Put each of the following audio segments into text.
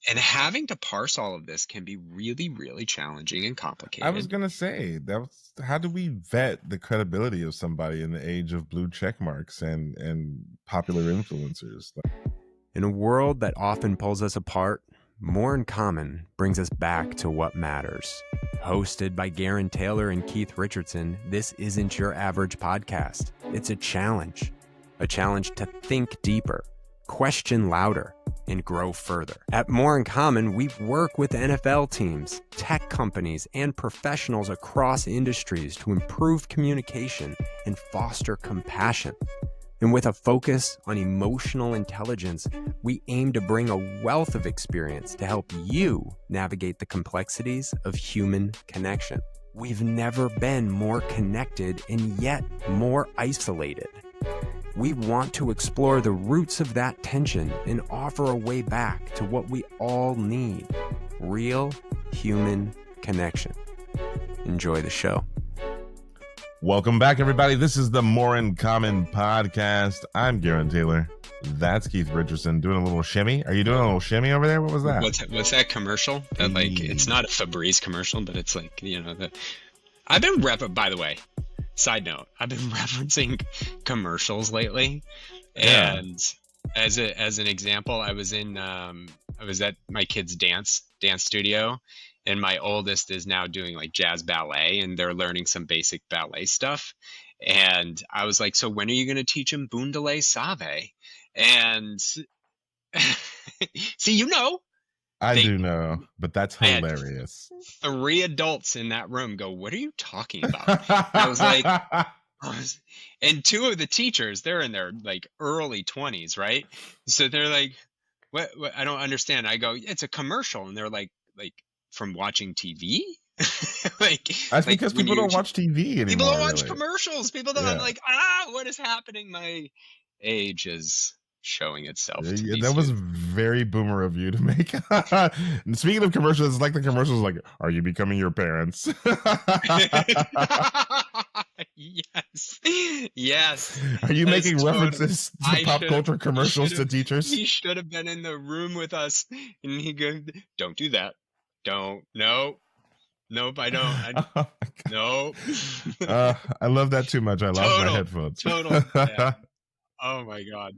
And having to parse all of this can be really, really challenging and I was complicated. gonna say how do we vet the credibility of somebody in the age of blue check marks and popular influencers? In a world that often pulls us apart, More in Common brings us back to what matters. Hosted by Gerren Taylor and Keith Richardson, this isn't your average podcast. It's a challenge to think deeper, question louder, and grow further. At More in Common, we work with NFL teams, tech companies, and professionals across industries to improve communication and foster compassion. And with a focus on emotional intelligence, we aim to bring a wealth of experience to help you navigate the complexities of human connection. We've never been more connected and yet more isolated. We want to explore the roots of that tension and offer a way back to what we all need: real human connection. Enjoy the show. Welcome back, everybody. This is the More in Common podcast. I'm Gerren Taylor. That's Keith Richardson doing a little shimmy. Are you doing a little shimmy over there? What was that? What's that commercial? That it's not a Febreze commercial, but it's like, I've been by the way, side note, I've been referencing commercials lately. Yeah. And as an example, I was at my kid's dance studio, and my oldest is now doing like jazz ballet, and they're learning some basic ballet stuff. And I was like, so when are you going to teach him Boondelay Save? And see, I do know, but that's hilarious. 3 adults in that room go, what are you talking about? I was like, and 2 of the teachers, they're in their like early 20s, right? So they're like, what? I don't understand. I go, it's a commercial. And they're like from watching TV? That's because people don't watch TV anymore. People don't watch commercials. People don't. Yeah. I'm like, what is happening? My age is showing itself. That was very boomer of you to make. Speaking of commercials, it's like the commercials like, are you becoming your parents? Yes. Are you making references to pop culture commercials to teachers? He should have been in the room with us, and he goes, don't do that. Don't. Nope, I don't. Nope. I love that too much. I lost my headphones. Total. Yeah. Oh my God.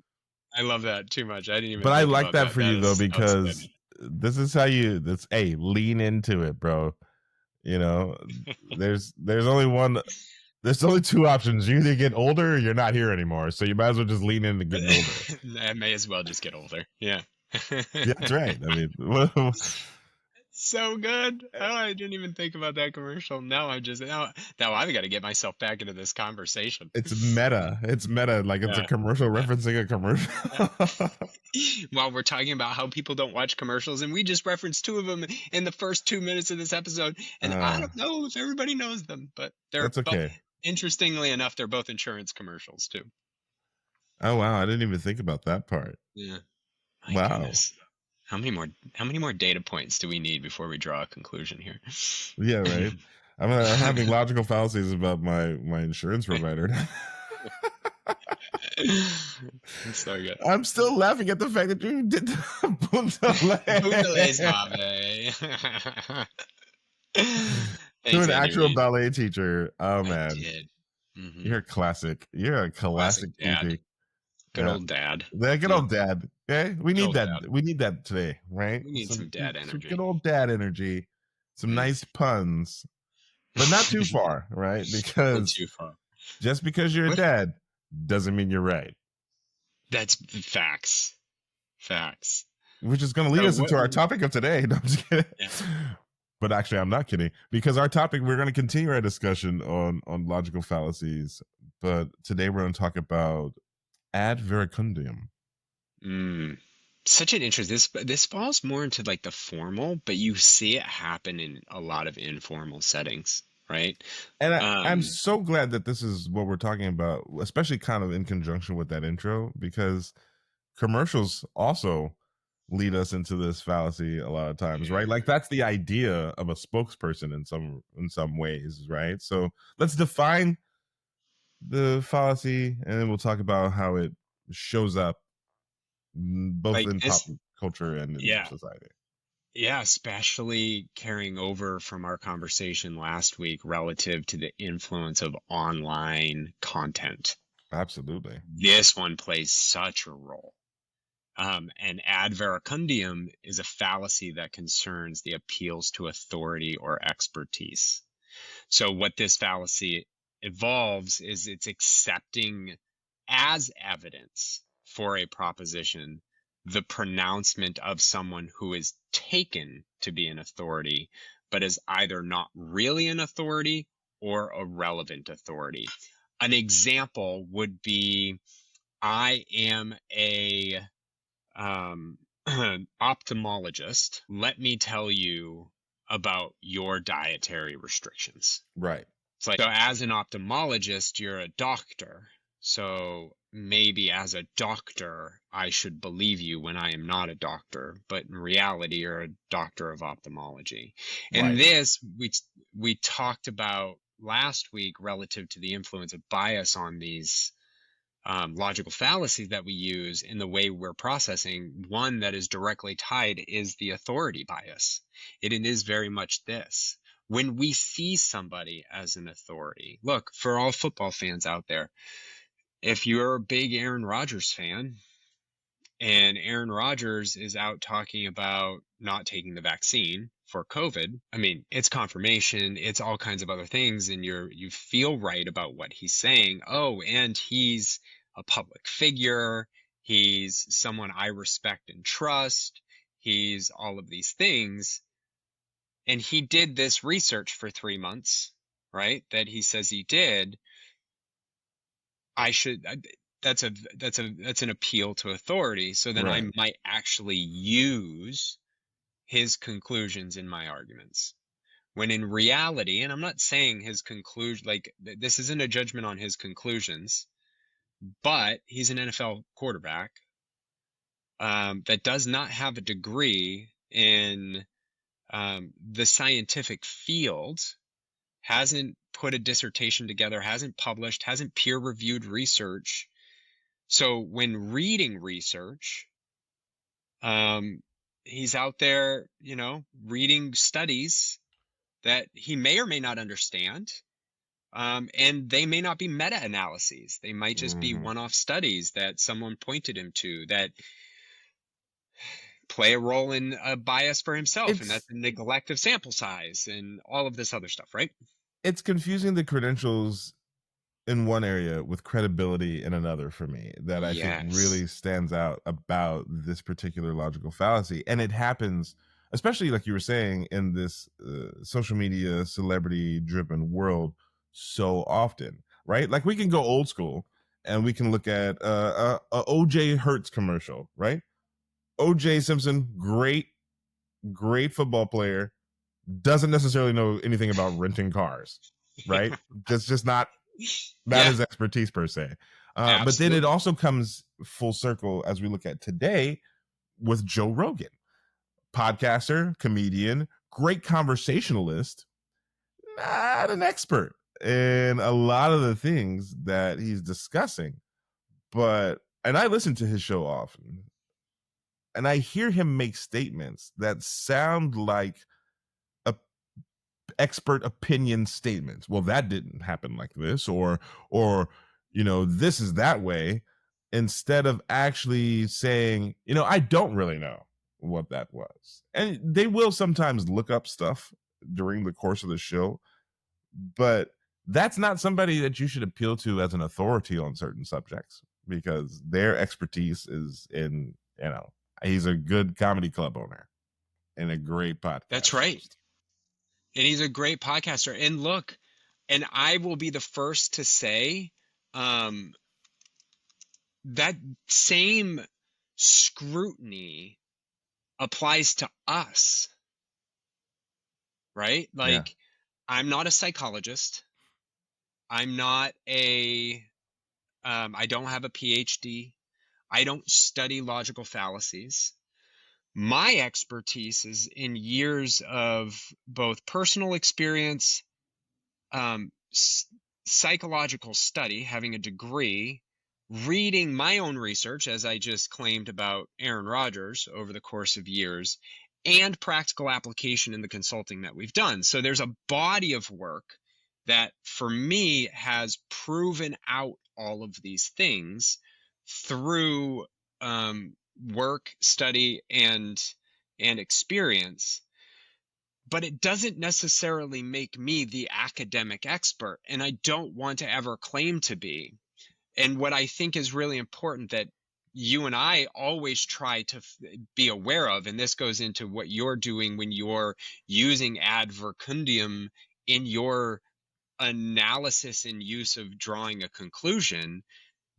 I love that too much. I didn't even. But I like that for you though, because this is how lean into it, bro. There's only 2 options. You either get older or you're not here anymore. So you might as well just lean into getting older. I may as well just get older. Yeah. Yeah, that's right. I mean, so good. Oh, I didn't even think about that commercial. Now I've got to get myself back into this conversation. It's meta. Like it's a commercial referencing a commercial. While we're talking about how people don't watch commercials, and we just referenced 2 of them in the first 2 minutes of this episode, and I don't know if everybody knows them, but that's okay. Interestingly enough, they're both insurance commercials too. Oh wow, I didn't even think about that part. Yeah. Wow. Goodness. How many more data points do we need before we draw a conclusion here? Yeah, right. I'm having logical fallacies about my insurance provider. It's so good. I'm still laughing at the fact that you did Boondelay to an actual ballet teacher. Oh man, mm-hmm. You're a classic. You're a classic dad. Good old dad. Yeah, good old dad. Okay, we need that. Dad. We need that today, right? We need some dad energy. Some good old dad energy. Some nice puns, but not too far, right? Because too far. Just because you're a dad doesn't mean you're right. That's facts. Facts. Which is going to lead us into our topic of today. No, I'm just kidding. Yeah. But actually, I'm not kidding, because our topic, we're going to continue our discussion on logical fallacies. But today we're going to talk about ad verecundium. Such an interest. This falls more into like the formal, but you see it happen in a lot of informal settings, right? And I'm so glad that this is what we're talking about, especially kind of in conjunction with that intro, because commercials also lead us into this fallacy a lot of times, right? Like that's the idea of a spokesperson in some ways, right? So let's define the fallacy, and then we'll talk about how it shows up both like in pop culture and in society. Yeah, especially carrying over from our conversation last week relative to the influence of online content. Absolutely. This one plays such a role. And ad verecundium is a fallacy that concerns the appeals to authority or expertise. So what this fallacy evolves is it's accepting as evidence for a proposition the pronouncement of someone who is taken to be an authority, but is either not really an authority or a relevant authority. An example would be, I am a ophthalmologist. Let me tell you about your dietary restrictions. Right. It's like, so as an ophthalmologist, you're a doctor. So maybe as a doctor, I should believe you when I am not a doctor, but in reality, you're a doctor of ophthalmology. And Right. this we talked about last week relative to the influence of bias on these logical fallacies that we use in the way we're processing. One that is directly tied is the authority bias. It is very much this. When we see somebody as an authority, look, for all football fans out there, if you're a big Aaron Rodgers fan and Aaron Rodgers is out talking about not taking the vaccine for COVID, I mean, it's confirmation, it's all kinds of other things, and you feel right about what he's saying. Oh, and he's a public figure, he's someone I respect and trust, he's all of these things. And he did this research for 3 months, right? That he says he did. I should that's an appeal to authority. So then I Right. might actually use his conclusions in my arguments. When in reality, and I'm not saying his conclusion, like this isn't a judgment on his conclusions, but he's an NFL quarterback that does not have a degree in the scientific field, hasn't put a dissertation together, hasn't published, hasn't peer-reviewed research. So when reading research, he's out there, reading studies that he may or may not understand. And they may not be meta-analyses. They might just be Mhm. one-off studies that someone pointed him to that play a role in a bias for himself, and that's It's the neglect of sample size and all of this other stuff, right? it's confusing the credentials in one area with credibility in another for me that I think Yes. really stands out about this particular logical fallacy. And it happens, especially like you were saying, in this social media celebrity driven world so often, right? Like we can go old school and we can look at a OJ Hertz commercial, right? OJ Simpson, great football player, doesn't necessarily know anything about renting cars, Yeah. right? Just not Yeah, his expertise per se. But then it absolutely. also comes full circle as we look at today with Joe Rogan, podcaster, comedian, great conversationalist, not an expert in a lot of the things that he's discussing. And I listen to his show often, and I hear him make statements that sound like a expert opinion statements. Well, that didn't happen like this, or this is that way, instead of actually saying, I don't really know what that was. And they will sometimes look up stuff during the course of the show, but that's not somebody that you should appeal to as an authority on certain subjects, because their expertise is in, he's a good comedy club owner and a great That's podcast right. host. And he's a great podcaster. And look, and I will be the first to say, um, that same scrutiny applies to us, right? Yeah. Like, I'm not a psychologist. I'm not I don't have a PhD. I don't study logical fallacies. My expertise is in years of both personal experience, um, psychological study, having a degree, reading my own research, as I just claimed about Aaron Rodgers over the course of years, and practical application in the consulting that we've done. So there's a body of work that for me has proven out all of these things through work, study, and experience. But it doesn't necessarily make me the academic expert, and I don't want to ever claim to be. And what I think is really important that you and I always try to be aware of, and this goes into what you're doing when you're using ad verecundium in your analysis and use of drawing a conclusion.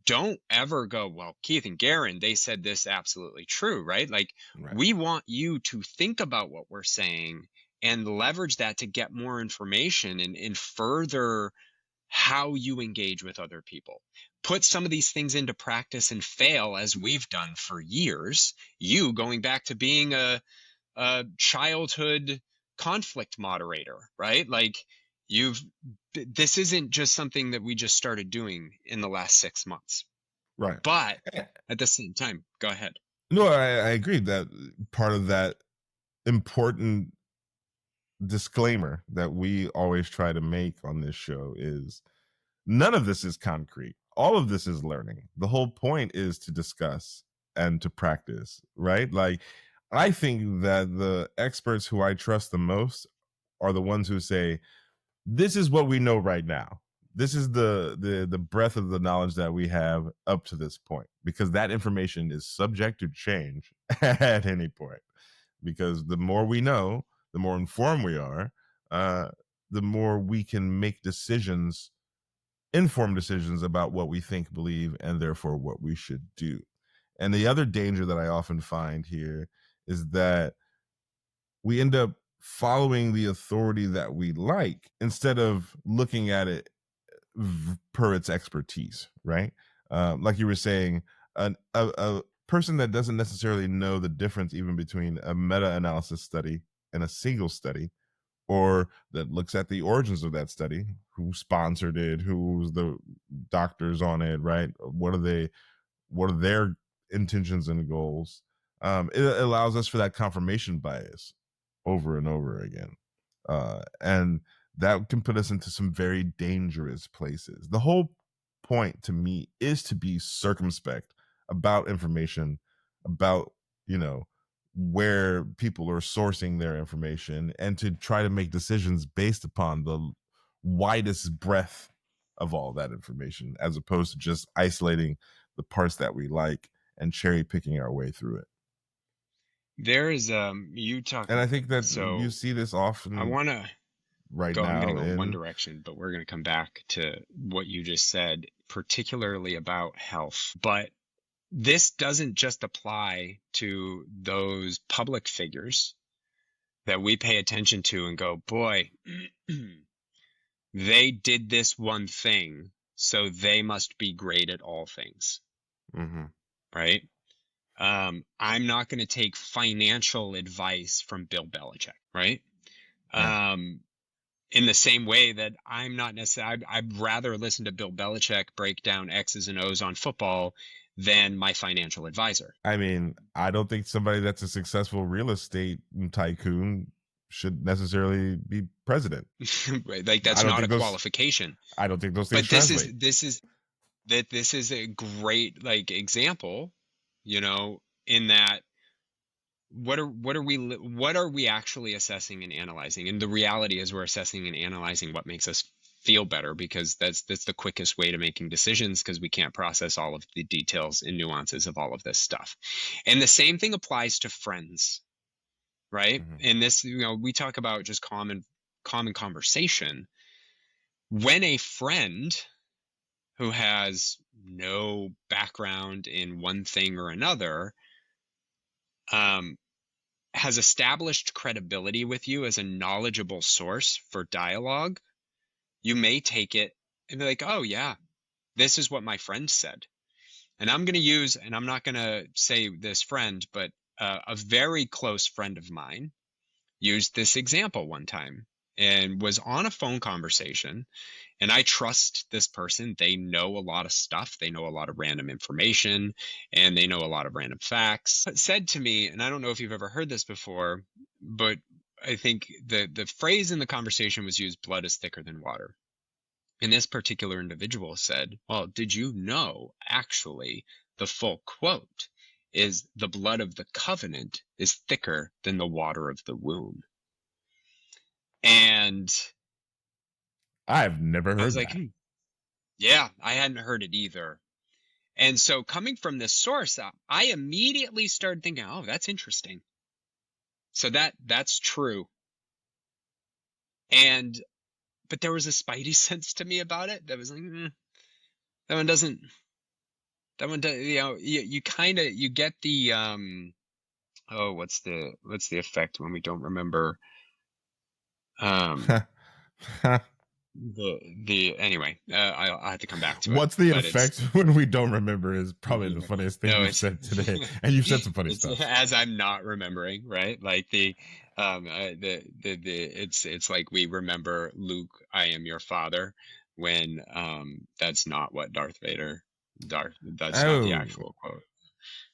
Don't ever go, well, Keith and Gerren, they said this absolutely true, right? Like, Right. we want you to think about what we're saying and leverage that to get more information and further how you engage with other people. Put some of these things into practice and fail, as we've done for years. You going back to being a childhood conflict moderator, right? Like, this isn't just something that we just started doing in the last 6 months. Right. But at the same time, go ahead. No, I agree that part of that important disclaimer that we always try to make on this show is none of this is concrete. All of this is learning. The whole point is to discuss and to practice, right? Like, I think that the experts who I trust the most are the ones who say, this is what we know right now. This is the breadth of the knowledge that we have up to this point, because that information is subject to change at any point. Because the more we know, the more informed we are, the more we can make decisions, informed decisions about what we think, believe, and therefore what we should do. And the other danger that I often find here is that we end up following the authority that we like instead of looking at it per its expertise, right? Like you were saying, a person that doesn't necessarily know the difference even between a meta-analysis study and a single study, or that looks at the origins of that study, who sponsored it, who's the doctors on it, right? What are their intentions and goals? It allows us for that confirmation bias over and over again. And that can put us into some very dangerous places. The whole point to me is to be circumspect about information, about, where people are sourcing their information, and to try to make decisions based upon the widest breadth of all that information, as opposed to just isolating the parts that we like and cherry picking our way through it. There is you talk, and I think that so you see this often. I want to right go. now I'm going to go in one direction, but we're going to come back to what you just said, particularly about health. But this doesn't just apply to those public figures that we pay attention to and go, boy, they did this one thing, so they must be great at all things. Mm-hmm. Right? I'm not going to take financial advice from Bill Belichick, right? Right. In the same way that I'm not necessarily, I'd rather listen to Bill Belichick break down X's and O's on football than my financial advisor. I mean, I don't think somebody that's a successful real estate tycoon should necessarily be president. Like, that's not a qualification. I don't think those things But translate. this is a great, like, example, in that what are we actually assessing and analyzing? And the reality is we're assessing and analyzing what makes us feel better, because that's the quickest way to making decisions, because we can't process all of the details and nuances of all of this stuff. And the same thing applies to friends, right? Mm-hmm. And this, we talk about just common conversation. When a friend who has no background in one thing or another has established credibility with you as a knowledgeable source for dialogue, you may take it and be like, oh yeah, this is what my friend said. And I'm going to use, and I'm not going to say this friend, but a very close friend of mine used this example one time. and was on a phone conversation, and I trust this person. They know a lot of stuff. They know a lot of random information, and they know a lot of random facts. It said to me, and I don't know if you've ever heard this before, but I think the phrase in the conversation was used, blood is thicker than water. And this particular individual said, well, did you know actually the full quote is the blood of the covenant is thicker than the water of the womb? And I've never I was heard like, that. yeah, I hadn't heard it either. And so coming from this source, I immediately started thinking, oh, that's interesting. So that's true. But there was a spidey sense to me about it that was like, that one doesn't, you kind of, you get the, oh, what's the effect when we don't remember, anyway, I'll have to come back to it. What's the but effect when we don't remember is probably the funniest thing No, you've said today, and you've said some funny it's stuff. as I'm not remembering, right? Like it's like we remember Luke, I am your father, when that's not what that's not the Oh, actual quote.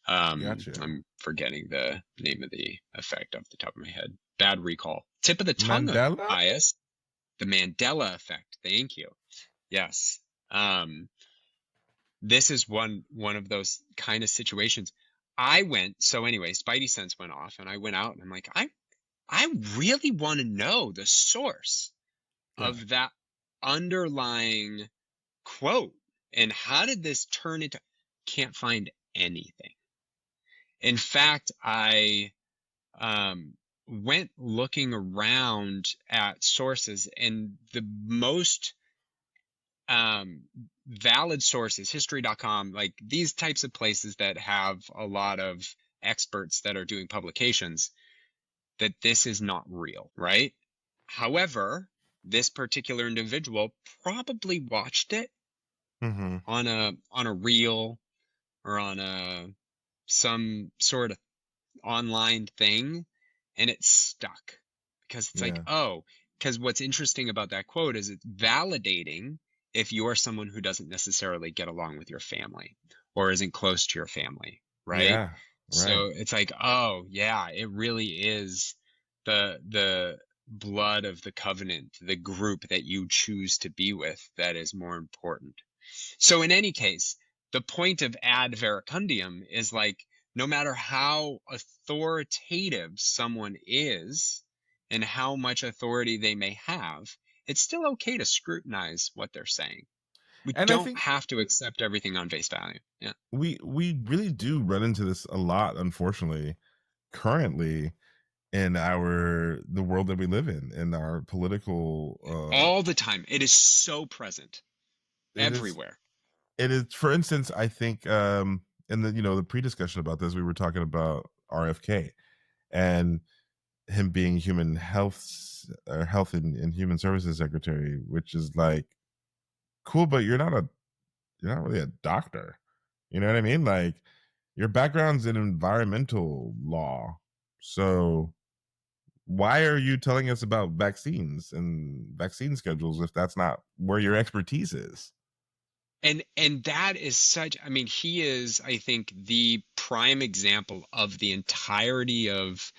gotcha. I'm forgetting the name of the effect off the top of my head. Bad recall. Tip of the tongue Mandela? bias. The Mandela effect. Thank you. Yes. This is one of those kind of situations. So anyway, Spidey sense went off, and I went out, and I'm like, I really want to know the source of that underlying quote, and how did this turn into? Can't find anything. In fact, I went looking around at sources, and the most valid sources, history.com, like these types of places that have a lot of experts that are doing publications, that this is not real, right? However, this particular individual probably watched it on a reel or on some sort of online thing, and it stuck because it's like, oh, because what's interesting about that quote is it's validating if you're someone who doesn't necessarily get along with your family or isn't close to your family, right? Yeah, right. So it's like, oh yeah, it really is the blood of the covenant, the group that you choose to be with, that is more important. So in any case, the point of ad verecundium is like, no matter how authoritative someone is and how much authority they may have, it's still okay to scrutinize what they're saying. We don't have to accept everything on face value. Yeah. We really do run into this a lot, unfortunately, currently in the world that we live in our political all the time. It is so present everywhere. It is, for instance, I think in the pre-discussion about this, we were talking about RFK and him being human health and human services secretary, which is like cool, but you're not really a doctor. You know what I mean? Like, your background's in environmental law. So why are you telling us about vaccines and vaccine schedules if that's not where your expertise is? And that is such, I mean, he is, I think, the prime example of the entirety of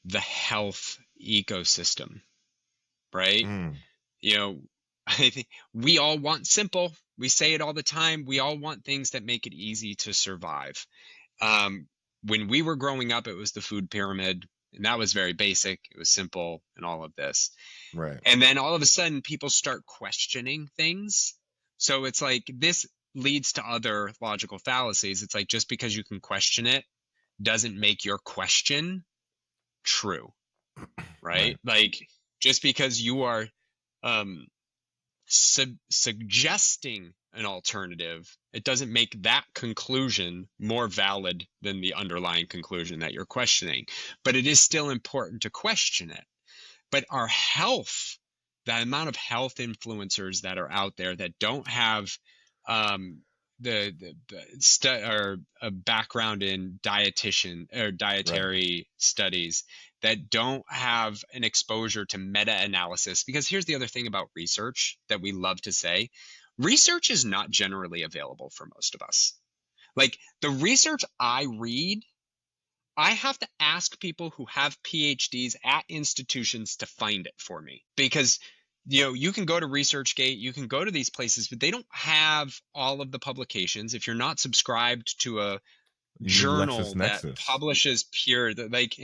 the health ecosystem, right? I think we all want simple. We say it all the time. We all want things that make it easy to survive. When we were growing up, it was the food pyramid, and that was very basic. It was simple and all of this. Right. And then all of a sudden, people start questioning things. So it's like, this leads to other logical fallacies. It's like, just because you can question it doesn't make your question true, right? Like, just because you are suggesting an alternative, it doesn't make that conclusion more valid than the underlying conclusion that you're questioning. But it is still important to question it. But our health, the amount of health influencers that are out there that don't have a background in dietary studies, that don't have an exposure to meta-analysis. Because here's the other thing about research that we love to say. Research is not generally available for most of us. Like the research I read, I have to ask people who have PhDs at institutions to find it for me, because you can go to ResearchGate, you can go to these places, but they don't have all of the publications. If you're not subscribed to a You need journal that LexisNexis. publishes pure, like,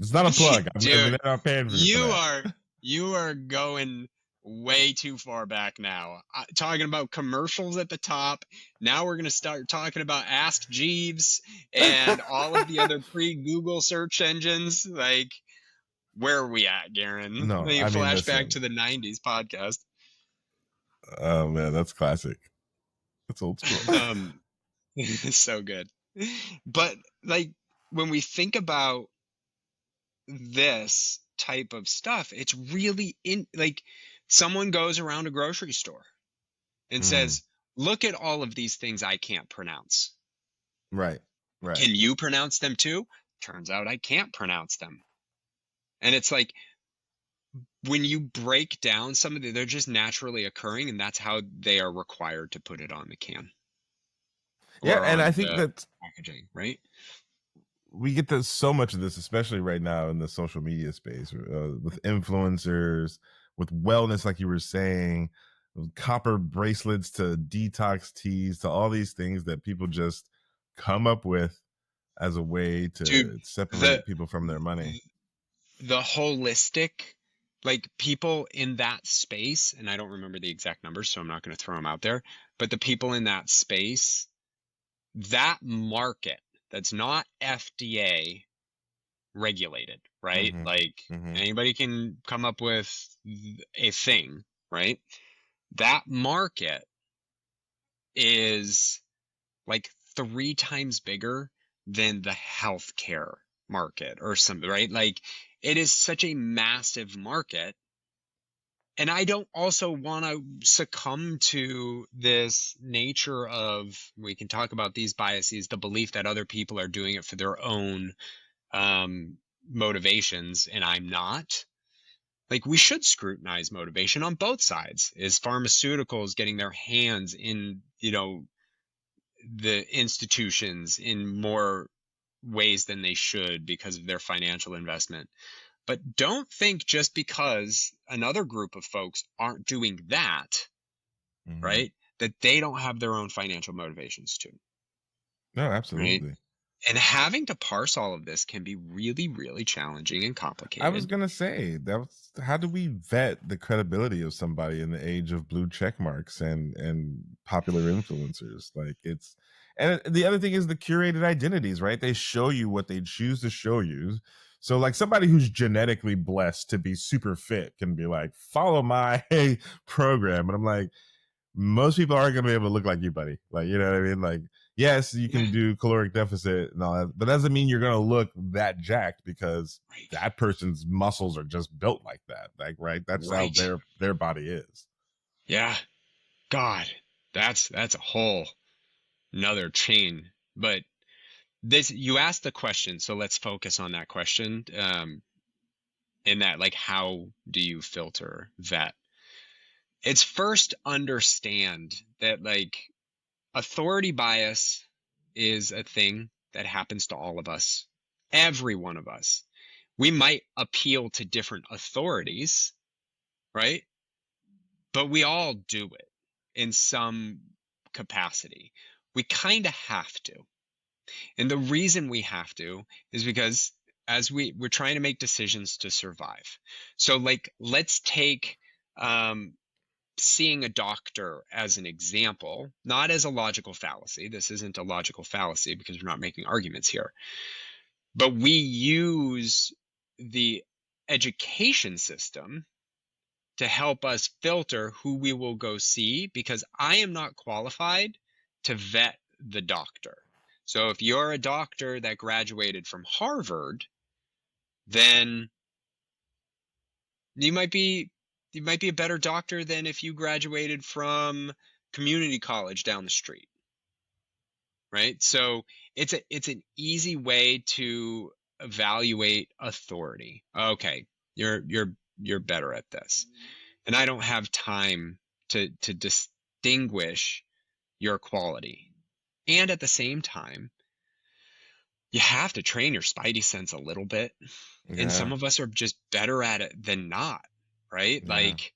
It's not a plug. They're dude, not paying for me for you that. are you are going way too far back now. Talking about commercials at the top. Now we're going to start talking about Ask Jeeves and all of the other pre-Google search engines. Like, where are we at, Gerren? No, You I mean, flash back listen. to the 90s podcast. Oh man, that's classic. That's old school. So good. But like when we think about this type of stuff, it's really like someone goes around a grocery store and says, look at all of these things I can't pronounce. Right. Can you pronounce them too? Turns out I can't pronounce them. And it's like, when you break down some of they're just naturally occurring, and that's how they are required to put it on the can. Yeah, and I think that packaging, right? We get to so much of this, especially right now in the social media space, with influencers, with wellness, like you were saying, copper bracelets to detox teas to all these things that people just come up with as a way to separate people from their money. The holistic, like people in that space, and I don't remember the exact numbers, so I'm not going to throw them out there, but the people in that space, that market that's not FDA regulated, right? Like anybody can come up with a thing, right? That market is like 3 times bigger than the healthcare market or something, right? Like it is such a massive market. And I don't also want to succumb to this nature of, we can talk about these biases, the belief that other people are doing it for their own motivations, and I'm not. Like we should scrutinize motivation on both sides. Is pharmaceuticals getting their hands in, the institutions in more ways than they should because of their financial investment? But don't think just because another group of folks aren't doing that, right, that they don't have their own financial motivations too. No, absolutely. Right? And having to parse all of this can be really, really challenging and complicated. I was going to say, how do we vet the credibility of somebody in the age of blue check marks and popular influencers? Like and the other thing is the curated identities, right? They show you what they choose to show you. So like somebody who's genetically blessed to be super fit can be like, follow my program. And I'm like, most people aren't going to be able to look like you, buddy. Like, you know what I mean? Like, yes, you can do caloric deficit and all that, but that doesn't mean you're going to look that jacked because that person's muscles are just built like that. Like, right. That's how their body is. Yeah. God, that's a whole another chain. But you asked the question, so let's focus on that question. In that, like, how do you filter vet? It's first understand that like authority bias is a thing that happens to all of us, every one of us. We might appeal to different authorities, right? But we all do it in some capacity. We kind of have to. And the reason we have to is because as we're trying to make decisions to survive. So like, let's take seeing a doctor as an example, not as a logical fallacy. This isn't a logical fallacy because we're not making arguments here. But we use the education system to help us filter who we will go see, because I am not qualified to vet the doctor. So if you're a doctor that graduated from Harvard, then you might be a better doctor than if you graduated from community college down the street. right? So it's an easy way to evaluate authority. Okay, you're better at this, and I don't have time to distinguish your quality. And at the same time, you have to train your spidey sense a little bit. And Yeah. some of us are just better at it than not, right? Yeah. Like,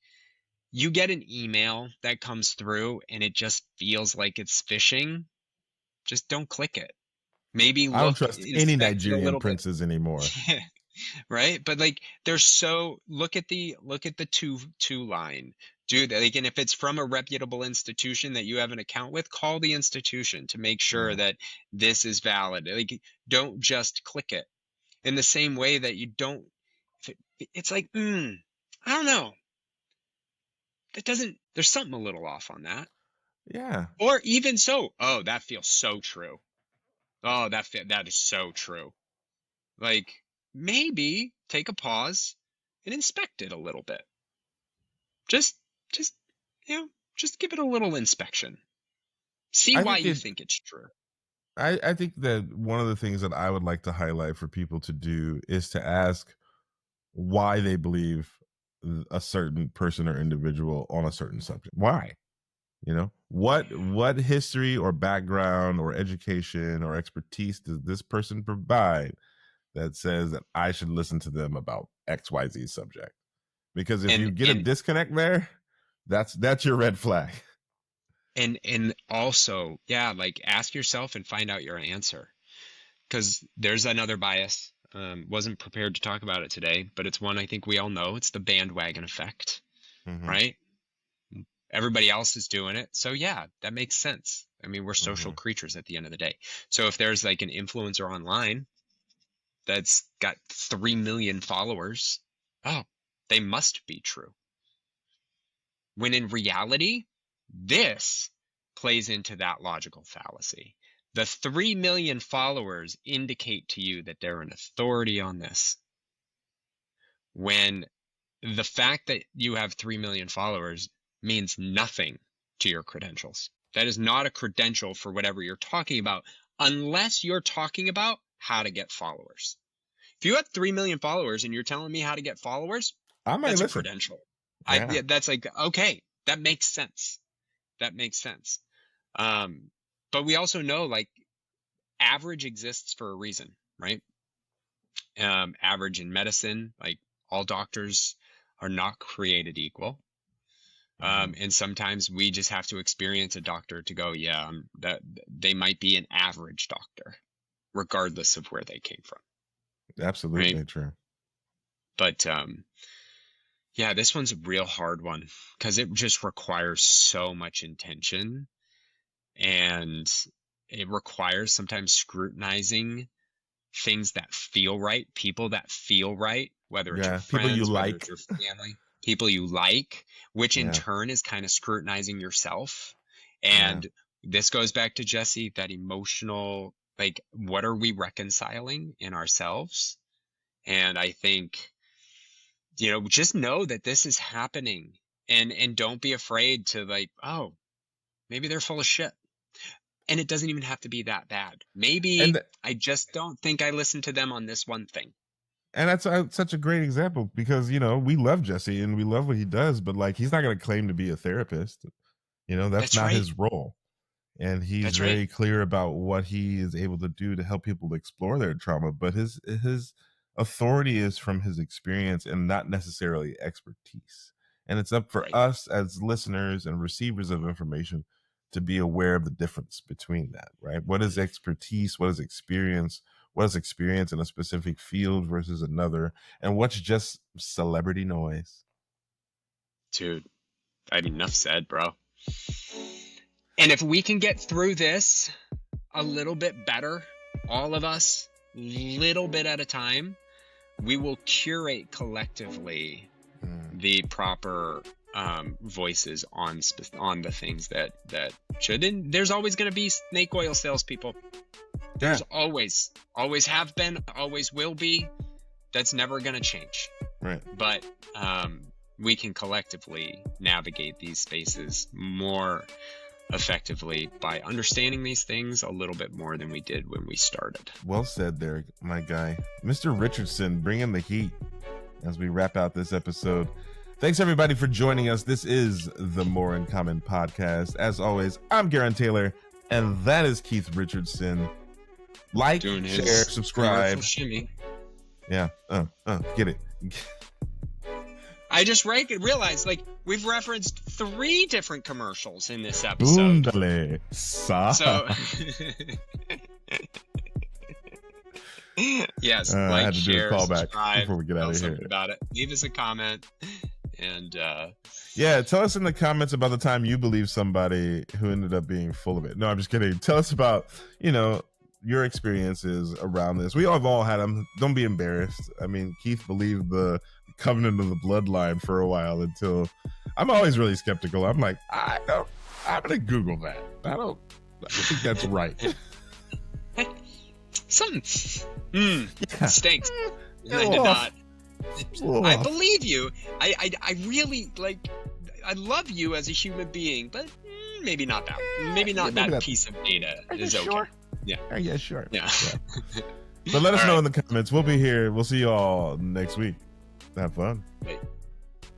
you get an email that comes through and it just feels like it's phishing, just don't click it. Maybe I don't look, trust any inspect it a Nigerian little bit. princes anymore. Right? But like, look at the two line. Do that. Like, and if it's from a reputable institution that you have an account with, call the institution to make sure Yeah. that this is valid. Like, don't just click it. In the same way that you don't, it's like, I don't know. There's something a little off on that. Yeah. Or even so, oh, that feels so true. Oh, that is so true. Like, maybe take a pause and inspect it a little bit. Just, just give it a little inspection. See I why think you think it's true. I think that one of the things that I would like to highlight for people to do is to ask why they believe a certain person or individual on a certain subject. Why? You know, what history or background or education or expertise does this person provide that says that I should listen to them about XYZ subject? Because if you get a disconnect there, that's your red flag. And also, yeah, like, ask yourself and find out your answer. Because there's another bias. Wasn't prepared to talk about it today, but it's one I think we all know. It's the bandwagon effect, right? Everybody else is doing it. So yeah, that makes sense. I mean, we're social creatures at the end of the day. So if there's like an influencer online that's got 3 million followers, oh, they must be true. When in reality, this plays into that logical fallacy. The 3 million followers indicate to you that they're an authority on this. When the fact that you have 3 million followers means nothing to your credentials. That is not a credential for whatever you're talking about, unless you're talking about how to get followers. If you have 3 million followers and you're telling me how to get followers, I might that's listen. a credential. Yeah. That's like, okay, that makes sense. That makes sense. But we also know, like, average exists for a reason, right? Average in medicine, like, all doctors are not created equal. And sometimes we just have to experience a doctor to go, yeah, that they might be an average doctor, regardless of where they came from. Absolutely right? true. But yeah, this one's a real hard one because it just requires so much intention, and it requires sometimes scrutinizing things that feel right, people that feel right, whether it's your People you friends, whether like. it's your family, people you like, which in Yeah. turn is kind of scrutinizing yourself. And this goes back to Jesse, that emotional, like, what are we reconciling in ourselves? And I think, just know that this is happening, and don't be afraid to, like, oh, maybe they're full of shit. And it doesn't even have to be that bad. Maybe I just don't think I listened to them on this one thing. And that's such a great example because, we love Jesse and we love what he does, but like, he's not going to claim to be a therapist. That's not right. his role. And he's That's very right. clear about what he is able to do to help people explore their trauma. But his authority is from his experience and not necessarily expertise. And it's up for us as listeners and receivers of information to be aware of the difference between that, right? What is expertise? What is experience? What is experience in a specific field versus another? And what's just celebrity noise? Dude, enough said, bro. And if we can get through this a little bit better, all of us, little bit at a time, we will curate collectively the proper voices on the things that should. And there's always going to be snake oil salespeople. There's always have been, always will be. That's never going to change. Right. But we can collectively navigate these spaces more effectively by understanding these things a little bit more than we did when we started. Well said there, my guy. Mr. Richardson, bring in the heat as we wrap out this episode. Thanks, everybody, for joining us. This is the More in Common podcast. As always, I'm Gerren Taylor, and that is Keith Richardson. Like, share, subscribe. Shimmy. Yeah, get it. I just realized, like, we've referenced 3 different commercials in this episode. Boondale. So, yes, I like, had to do a share, callback subscribe, before we get tell out of here. something about it. Leave us a comment, and yeah, tell us in the comments about the time you believe somebody who ended up being full of it. No, I'm just kidding. Tell us about, your experiences around this. We have all had them. Don't be embarrassed. I mean, Keith believed the covenant of the bloodline for a while until I'm always really skeptical. I'm like, I'm gonna Google that. I don't think that's right. something Yeah. stinks. Yeah, I did not. I Ugh. believe you. I really I love you as a human being, but maybe not that. Maybe not maybe that that- piece of data is okay. Sure? Yeah. Yeah, sure. Yeah. But let us All know right. in the comments. We'll be here. We'll see you all next week. Have fun. Wait.